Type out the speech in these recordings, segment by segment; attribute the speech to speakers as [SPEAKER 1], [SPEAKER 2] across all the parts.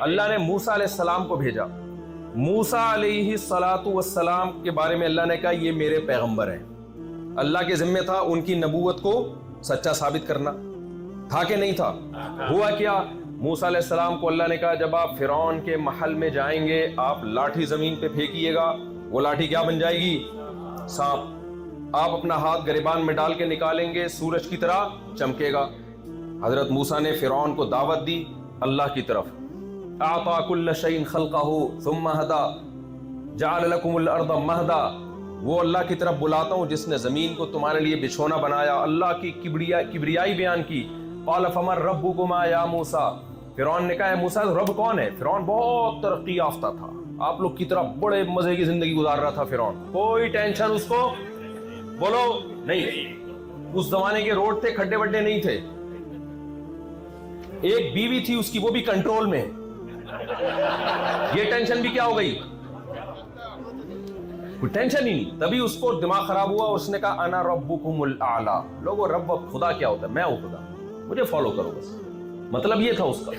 [SPEAKER 1] اللہ نے موسیٰ علیہ السلام کو بھیجا. موسیٰ علیہ السلام کے بارے میں اللہ نے کہا یہ میرے پیغمبر ہیں. اللہ کے ذمہ تھا ان کی نبوت کو سچا ثابت کرنا. تھا کہ نہیں تھا؟ ہوا کیا؟ موسیٰ علیہ السلام کو اللہ نے کہا جب آپ فرعون کے محل میں جائیں گے آپ لاٹھی زمین پہ پھینکیے گا, وہ لاٹھی کیا بن جائے گی؟ سانپ. آپ اپنا ہاتھ گریبان میں ڈال کے نکالیں گے سورج کی طرح چمکے گا. حضرت موسیٰ نے فرعون کو دعوت دی اللہ کی طرف. اعطا کل شیء خلقہ ثم ہدا جعل لکم الارض مہدا. وہ اللہ کی طرف بلاتا ہوں جس نے زمین کو تمہارے لیے بچھونا بنایا. اللہ کی کبریائی بیان کی. قال فمن ربکما یا موسیٰ. فرعون نے کہا ہے موسیٰ رب کون ہے؟ فرعون بہت ترقی یافتہ تھا, آپ لوگ کی طرح بڑے مزے کی زندگی گزار رہا تھا فرعون. کوئی ٹینشن اس کو بولو نہیں. اس زمانے کے روڈ تھے, کھڈے وڈے نہیں تھے. ایک بیوی تھی اس کی, وہ بھی کنٹرول میں. یہ ٹینشن بھی کیا ہو گئی؟ کوئی ٹینشن ہی نہیں. تبھی اس کو دماغ خراب ہوا, اس نے کہا انا ربکم الاعلی. لوگوں رب خدا کیا ہوتا ہے؟ میں ہوں خدا, مجھے فالو کرو بس. مطلب یہ تھا اس کا.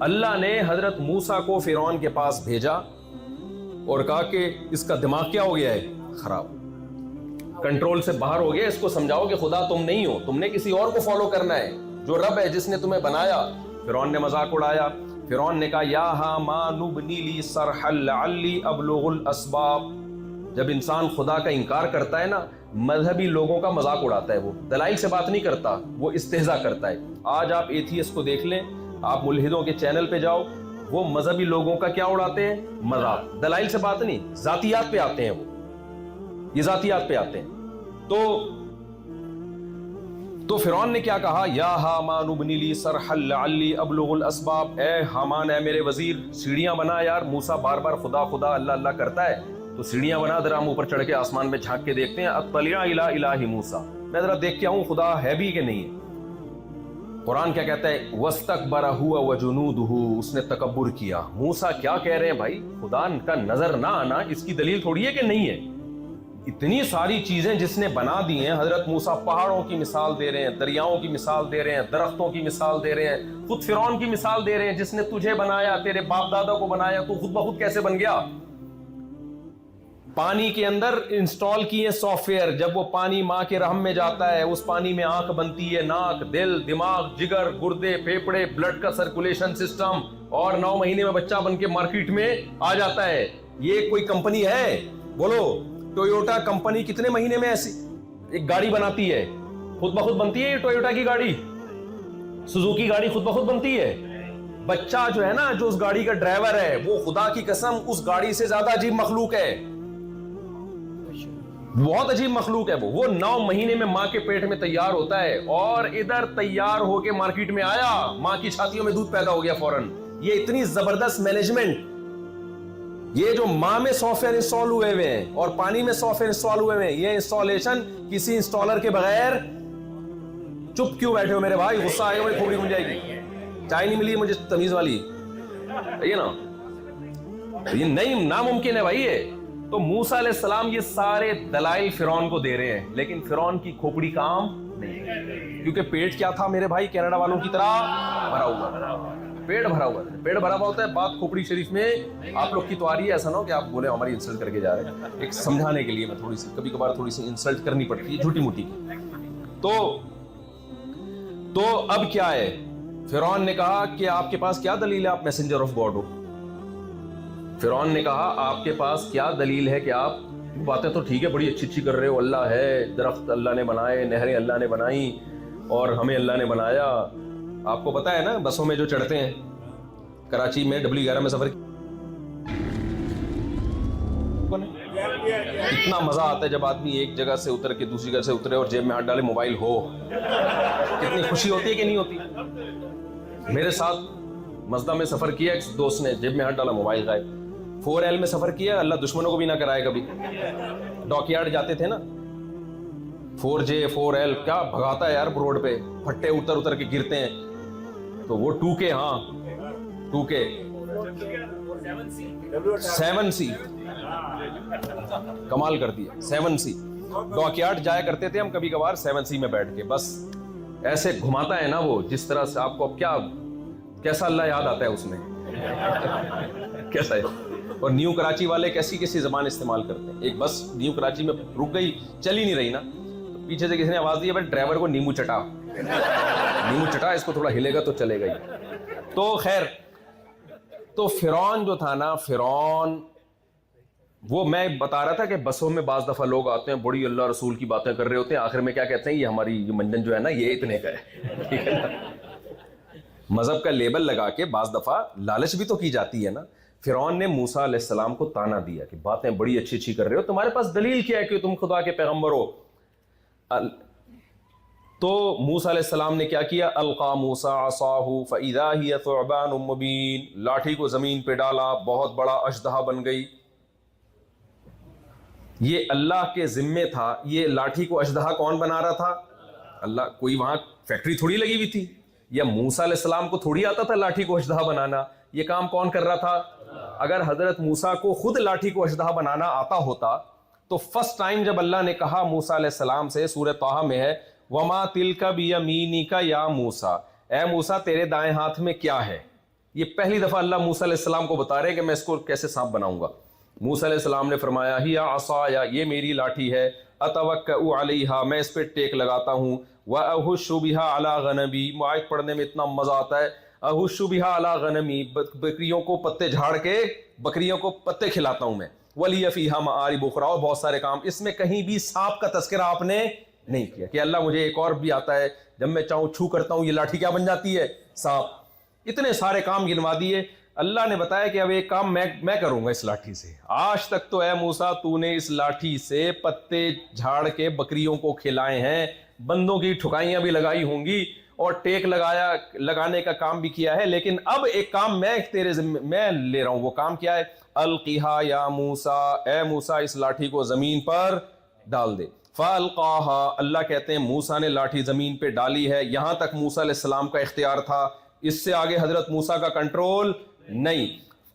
[SPEAKER 1] اللہ نے حضرت موسیٰ کو فرعون کے پاس بھیجا اور کہا کہ اس کا دماغ کیا ہو گیا ہے؟ خراب, کنٹرول سے باہر ہو گیا. اس کو سمجھاؤ کہ خدا تم نہیں ہو, تم نے کسی اور کو فالو کرنا ہے. جو رب ہے جس نے تمہیں بنایا. فرعون نے مذاق اڑایا. فرعون نے کہا یا ہامان ابنی لی صرحا لعلی ابلغ الاسباب. جب انسان خدا کا انکار کرتا ہے نا, مذہبی لوگوں کا مذاق اڑاتا ہے. وہ دلائل سے بات نہیں کرتا, وہ استہزاء کرتا ہے. آج آپ ایتھیسٹ کو دیکھ لیں, آپ ملحدوں کے چینل پہ جاؤ, وہ مذہبی لوگوں کا کیا اڑاتے ہیں؟ مذاق. دلائل سے بات نہیں, ذاتیات پہ آتے ہیں. وہ یہ ذاتیات پہ آتے ہیں. تو فرعون نے کیا کہا؟ یا ہامان ابنی لی صرحا لعلی ابلغ الاسباب. اے حامان, اے میرے وزیر, سیڑھیاں بنا. یار موسیٰ بار بار خدا خدا اللہ اللہ کرتا ہے, تو سیڑھیاں بنا, ذرا ہم اوپر چڑھ کے آسمان میں جھانک کے دیکھتے ہیں. اطلع الی الہ موسیٰ, میں ذرا دیکھ کے آؤں خدا ہے بھی کہ نہیں ہے. قرآن کیا کہتا ہے؟ واستکبر هو وجنودہ. اس نے تکبر کیا. موسیٰ کیا کہہ رہے ہیں بھائی؟ خدا کا نظر نہ آنا اس کی دلیل تھوڑی ہے کہ نہیں ہے. اتنی ساری چیزیں جس نے بنا دی ہیں. حضرت موسیٰ پہاڑوں کی مثال دے رہے ہیں, دریاؤں کی مثال دے رہے ہیں, درختوں کی مثال دے رہے ہیں, خود فرعون کی مثال دے رہے ہیں جس نے تجھے بنایا, تیرے باپ دادا کو بنایا, تو خود بخود کیسے بن گیا؟ پانی کے اندر انسٹال کیے سافٹ ویئر. جب وہ پانی ماں کے رحم میں جاتا ہے, اس پانی میں آنکھ بنتی ہے, ناک, دل, دماغ, جگر, گردے, پھیپھڑے, بلڈ کا سرکولیشن سسٹم, اور 9 مہینے میں بچہ بن کے مارکیٹ میں آ جاتا ہے. یہ کوئی کمپنی ہے؟ بولو. ٹویوٹا کمپنی کتنے مہینے میں ایسی ایک گاڑی بناتی ہے؟ خود بخود بنتی ہے یہ ٹویوٹا کی گاڑی؟ سوزوکی گاڑی خود بخود بنتی ہے؟ بچہ جو ہے نا, جو اس گاڑی کا ڈرائیور ہے, وہ خدا کی قسم اس گاڑی سے زیادہ عجیب مخلوق ہے. بہت عجیب مخلوق ہے وہ 9 مہینے میں ماں کے پیٹ میں تیار ہوتا ہے, اور ادھر تیار ہو کے مارکیٹ میں آیا, ماں کی چھاتیوں میں دودھ پیدا ہو گیا فوراً. یہ اتنی زبردست مینجمنٹ. یہ جو ماں میں سافٹ ویئر انسٹال ہوئے ہوئے ہیں اور پانی میں سافٹ ویئر انسٹال ہوئے ہوئے ہیں, یہ انسٹالیشن کسی انسٹالر کے بغیر. چپ کیوں بیٹھے ہو میرے بھائی؟ غصہ آئے گا, کھوپڑی بن جائے گی. چائے نہیں ملی مجھے تمیز والی, یہ نا, یہ نہیں, ناممکن ہے بھائی یہ. تو موسیٰ علیہ السلام یہ سارے دلائل فرعون کو دے رہے ہیں, لیکن فرعون کی کھوپڑی کام نہیں, کیونکہ پیٹ کیا تھا میرے بھائی؟ کینیڈا والوں کی طرح بھرا ہوا. پیٹ بھرا ہوا ہے, پیٹ بھرا ہوا ہوتا ہے. بات کھوپڑی شریف میں آپ لوگ کی تو آ رہی ہے, ایسا نہ ہو کہ آپ بولے ہماری انسلٹ کر کے جا رہے ہیں. ایک سمجھانے کے لیے میں تھوڑی سی, کبھی کبھار تھوڑی سی انسلٹ کرنی پڑتی ہے جھوٹی موٹی کی. تو اب کیا ہے؟ فرعون نے کہا کہ آپ کے پاس کیا دلیل ہے آپ میسنجر آف گاڈ ہو؟ فرعون نے کہا آپ کے پاس کیا دلیل ہے کہ آپ, باتیں تو ٹھیک ہے بڑی اچھی اچھی کر رہے ہو, اللہ ہے, درخت اللہ نے بنائے, نہریں اللہ نے بنائی, اور ہمیں اللہ نے بنایا. آپ کو پتا ہے نا بسوں میں جو چڑھتے ہیں, کراچی میں W11 میں سفر اتنا مزہ آتا ہے جب آدمی ایک جگہ سے اتر کے دوسری جگہ سے اترے اور جیب میں ہاتھ ڈالے موبائل ہو. کتنی خوشی ہوتی ہے کہ نہیں ہوتی؟ میرے ساتھ مزدہ میں سفر کیا, ایک دوست نے جیب میں ہاتھ ڈالا موبائل غائب. 4L میں سفر کیا, اللہ دشمنوں کو بھی نہ کرائے کبھی. ڈاک یارڈ جاتے تھے نا, 4J 4L کیا بھگاتا ہے یار روڈ پہ, پھٹے اتر اتر کے گرتے ہیں. تو وہ 2K, ہاں 2K 7C کمال کر دیا. 7C ڈاک یارڈ جایا کرتے تھے ہم کبھی کبھار 7C میں بیٹھ کے, بس ایسے گھماتا ہے نا وہ, جس طرح سے آپ کو اب کیا کیسا اللہ یاد آتا ہے اس میں. کیسا ہے؟ اور نیو کراچی والے کیسی کیسی زبان استعمال کرتے ہیں. ایک بس نیو کراچی میں رک گئی, چل ہی نہیں رہی نا, تو پیچھے سے کسی نے آواز دی, بھائی ڈرائیور کو نیمو چٹا, نیمو چٹا, اس کو تھوڑا ہلے گا تو چلے گا ہی. تو خیر, تو فرعون جو تھا نا, فرعون وہ میں بتا رہا تھا کہ بسوں میں بعض دفعہ لوگ آتے ہیں, بڑی اللہ رسول کی باتیں کر رہے ہوتے ہیں, آخر میں کیا کہتے ہیں, یہ ہماری یہ منجن جو ہے نا یہ اتنے کا ہے, ٹھیک ہے نا. مذہب کا لیبل لگا کے بعض دفعہ لالچ بھی تو کی جاتی ہے نا. فرعون نے موسیٰ علیہ السلام کو تانا دیا کہ باتیں بڑی اچھی اچھی کر رہے ہو, تمہارے پاس دلیل کیا ہے کہ تم خدا کے پیغمبر ہو. تو موسیٰ علیہ السلام نے کیا کیا, القا موسیٰ عصاہ فاذا ہی ثعبان مبین, لاٹھی کو زمین پہ ڈالا, بہت بڑا اژدہا بن گئی. یہ اللہ کے ذمے تھا, یہ لاٹھی کو اژدہا کون بنا رہا تھا؟ اللہ. کوئی وہاں فیکٹری تھوڑی لگی ہوئی تھی, یا موسیٰ علیہ السلام کو تھوڑی آتا تھا لاٹھی کو اژدہا بنانا, یہ کام کون کر رہا تھا؟ اگر حضرت موسیٰ کو خود لاٹھی کو اژدہا بنانا آتا ہوتا تو فرسٹ ٹائم جب اللہ نے کہا موسیٰ علیہ السلام سے, سورہ طٰہٰ میں ہے, وما تلک بیمینک یا موسیٰ, اے موسیٰ تیرے دائیں ہاتھ میں کیا ہے. یہ پہلی دفعہ اللہ موسیٰ علیہ السلام کو بتا رہے کہ میں اس کو کیسے سانپ بناؤں گا. موسیٰ علیہ السلام نے فرمایا ہی عصایا, یہ میری لاٹھی ہے, اتوکأ علیہا, میں اس پہ ٹیک لگاتا ہوں, واہش بہا علی غنمی, آیت پڑھنے میں اتنا مزہ آتا ہے, اہش بہا علی غنمی, بکریوں کو پتے جھاڑ کے بکریوں کو پتے کھلاتا ہوں میں, ولی فیہا مآرب اخری, اور بہت سارے کام. اس میں کہیں بھی سانپ کا تذکرہ آپ نے نہیں کیا کہ اللہ مجھے ایک اور بھی آتا ہے, جب میں چاہوں چھو کرتا ہوں یہ لاٹھی کیا بن جاتی ہے, سانپ. اتنے سارے کام گنوا دیے. اللہ نے بتایا کہ اب ایک کام میں کروں گا اس لاٹھی سے. آج تک تو اے موسیٰ تو نے اس لاٹھی سے پتے جھاڑ کے بکریوں کو کھلائے ہیں, بندوں کی ٹھکائیاں بھی لگائی ہوں گی اور ٹیک لگانے کا کام بھی کیا ہے, لیکن اب ایک کام میں تیرے ذمہ میں لے رہا ہوں. وہ کام کیا ہے؟ القیہا یا موسیٰ, اے موسیٰ اس لاٹھی کو زمین پر ڈال دے. فالقاہا, اللہ کہتے ہیں موسیٰ نے لاٹھی زمین پہ ڈالی ہے. یہاں تک موسیٰ علیہ السلام کا اختیار تھا, اس سے آگے حضرت موسیٰ کا کنٹرول نہیں.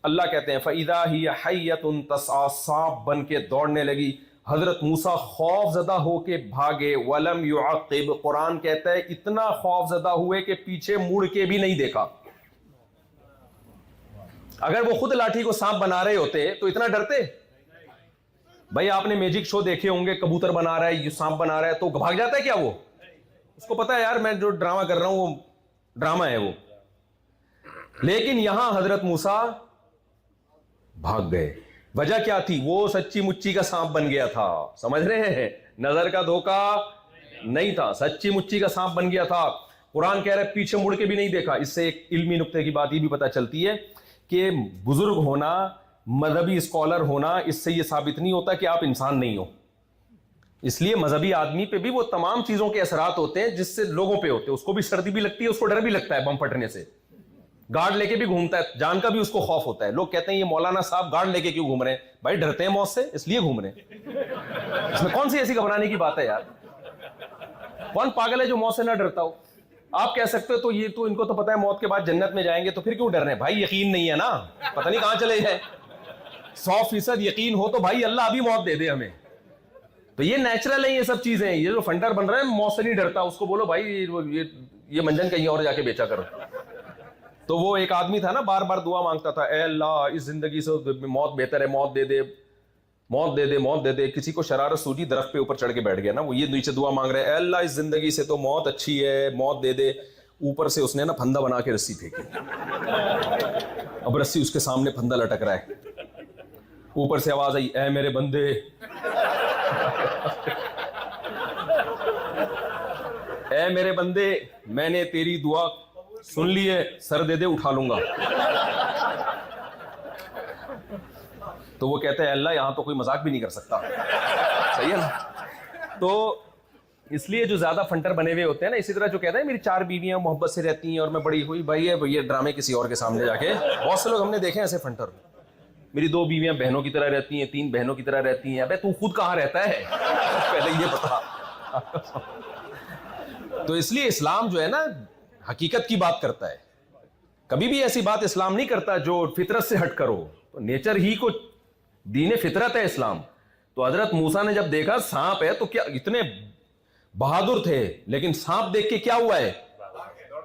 [SPEAKER 1] اللہ کہتے ہیں فَإِذَا هِيَ حَيَّةٌ تَسْعَىٰ, سانپ بن کے دوڑنے لگی. حضرت موسیٰ خوف زدہ ہو کے بھاگے. وَلَمْ يُعَقِّبْ, قرآن کہتا ہے اتنا خوف زدہ ہوئے کہ پیچھے مڑ کے بھی نہیں دیکھا. اگر وہ خود لاٹھی کو سانپ بنا رہے ہوتے تو اتنا ڈرتے؟ بھائی آپ نے میجک شو دیکھے ہوں گے, کبوتر بنا رہا ہے, یہ سانپ بنا رہا ہے, تو بھاگ جاتا ہے کیا وہ؟ اس کو پتا ہے یار میں جو ڈرامہ کر رہا ہوں وہ ڈرامہ ہے وہ. لیکن یہاں حضرت موسیٰ بھاگ گئے. وجہ کیا تھی؟ وہ سچی مچی کا سانپ بن گیا تھا. سمجھ رہے ہیں؟ نظر کا دھوکہ نہیں تھا, سچی مچی کا سانپ بن گیا تھا. قرآن کہہ رہا ہے پیچھے مڑ کے بھی نہیں دیکھا. اس سے ایک علمی نقطے کی بات یہ بھی پتہ چلتی ہے کہ بزرگ ہونا, مذہبی اسکالر ہونا, اس سے یہ ثابت نہیں ہوتا کہ آپ انسان نہیں ہو. اس لیے مذہبی آدمی پہ بھی وہ تمام چیزوں کے اثرات ہوتے ہیں جس سے لوگوں پہ ہوتے ہیں. اس کو بھی سردی بھی لگتی ہے, اس کو ڈر بھی لگتا ہے بم پھٹنے سے, گارڈ لے کے بھی گھومتا ہے, جان کا بھی اس کو خوف ہوتا ہے. لوگ کہتے ہیں یہ مولانا صاحب گارڈ لے کے کیوں گھوم رہے ہیں؟ بھائی ڈرتے ہیں موت سے اس لیے گھوم رہے ہیں. اس میں کون سی ایسی گھبرانے کی بات ہے یار؟ کون پاگل ہے جو موت سے نہ ڈرتا ہو؟ آپ کہہ سکتے ہو تو یہ تو ان کو تو پتا ہے موت کے بعد جنت میں جائیں گے, تو پھر کیوں ڈر رہے ہیں؟ بھائی یقین نہیں ہے نا, پتہ نہیں کہاں چلے جائیں. 100% یقین ہو تو بھائی اللہ ابھی موت دے دے ہمیں. تو یہ نیچرل ہے یہ سب چیزیں. یہ جو فنڈر بن رہا ہے موت سے نہیں ڈرتا, اس کو بولو بھائی یہ منجن کہیں اور جا کے بیچا کرو. تو وہ ایک آدمی تھا نا, بار بار دعا مانگتا تھا, اے اللہ اس زندگی سے موت بہتر ہے, موت دے دے, موت دے دے, موت دے دے. کسی کو شرارت سوجی, درخت پہ اوپر چڑھ کے بیٹھ گیا نا, وہ یہ نیچے دعا مانگ رہے, اے اللہ اس زندگی سے تو موت اچھی ہے, موت دے دے. اوپر سے اس نے نا پھندا بنا کے رسی پھینکی. اب رسی اس کے سامنے پھندا لٹک رہا ہے. اوپر سے آواز آئی, اے میرے بندے, اے میرے بندے, میں نے تیری دعا سن لی ہے, سر دے دے اٹھا لوں گا. تو وہ کہتے ہیں اللہ یہاں تو کوئی مذاق بھی نہیں کر سکتا. صحیح ہے نا؟ تو اس لیے جو زیادہ فنٹر بنے ہوئے ہوتے ہیں نا, اسی طرح جو کہتے ہیں میری 4 بیویاں محبت سے رہتی ہیں اور میں بڑی ہوئی, بھائی یہ ڈرامے کسی اور کے سامنے جا کے, بہت سے لوگ ہم نے دیکھے ہیں ایسے فنٹر. میری 2 بیویاں بہنوں کی طرح رہتی ہیں, 3 بہنوں کی طرح رہتی ہیں. ابے تو خود کہاں رہتا ہے پہلے یہ بتا. تو اس لیے اسلام جو ہے نا حقیقت کی بات کرتا ہے, کبھی بھی ایسی بات اسلام نہیں کرتا جو فطرت سے ہٹ کرو. تو نیچر ہی کو دین فطرت ہے اسلام. تو حضرت موسیٰ نے جب دیکھا سانپ ہے تو کیا, اتنے بہادر تھے, لیکن سانپ دیکھ کے کیا ہوا ہے؟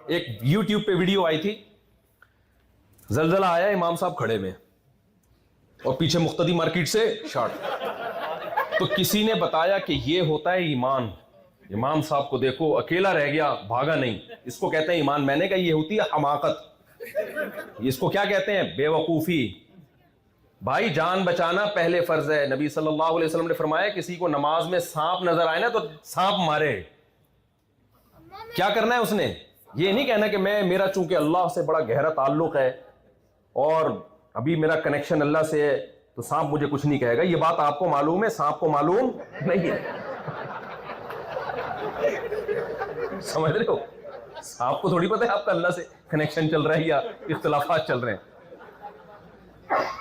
[SPEAKER 1] ایک یوٹیوب پہ ویڈیو آئی تھی, زلزلہ آیا, امام صاحب کھڑے میں اور پیچھے مقتدی مارکیٹ سے شارٹ. تو کسی نے بتایا کہ یہ ہوتا ہے ایمان. امام صاحب کو دیکھو, اکیلا رہ گیا, بھاگا نہیں, اس کو کہتے ہیں ایمان. میں نے کہا یہ ہوتی ہے حماقت, اس کو کیا کہتے ہیں؟ بے وقوفی. بھائی جان بچانا پہلے فرض ہے. نبی صلی اللہ علیہ وسلم نے فرمایا کسی کو نماز میں سانپ نظر آئے نا تو سانپ مارے. کیا کرنا ہے اس نے؟ یہ نہیں کہنا کہ میرا چونکہ اللہ سے بڑا گہرا تعلق ہے اور ابھی میرا کنیکشن اللہ سے ہے تو سانپ مجھے کچھ نہیں کہے گا. یہ بات آپ کو معلوم ہے, سانپ کو معلوم نہیں ہے. سمجھ رہے ہو؟ آپ کو تھوڑی پتہ ہے آپ کا اللہ سے کنیکشن چل رہا ہے یا اختلافات چل رہے ہیں.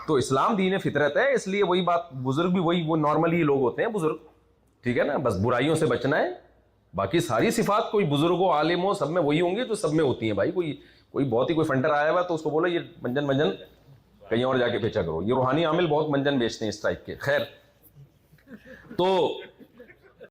[SPEAKER 1] تو اسلام دین فطرت ہے, اس لیے وہی بات, بزرگ بھی وہی, وہ نارملی لوگ ہوتے ہیں بزرگ, ٹھیک ہے نا, بس برائیوں سے بچنا ہے. باقی ساری صفات کوئی بزرگ ہو, عالم ہو, سب میں وہی ہوں گی جو سب میں ہوتی ہیں. بھائی کوئی بہت ہی کوئی فنڈر آیا ہوا تو اس کو بولو یہ منجن کہیں اور جا کے بیچا کرو. یہ روحانی عامل بہت منجن بیچتے ہیں اس ٹائپ کے. خیر, تو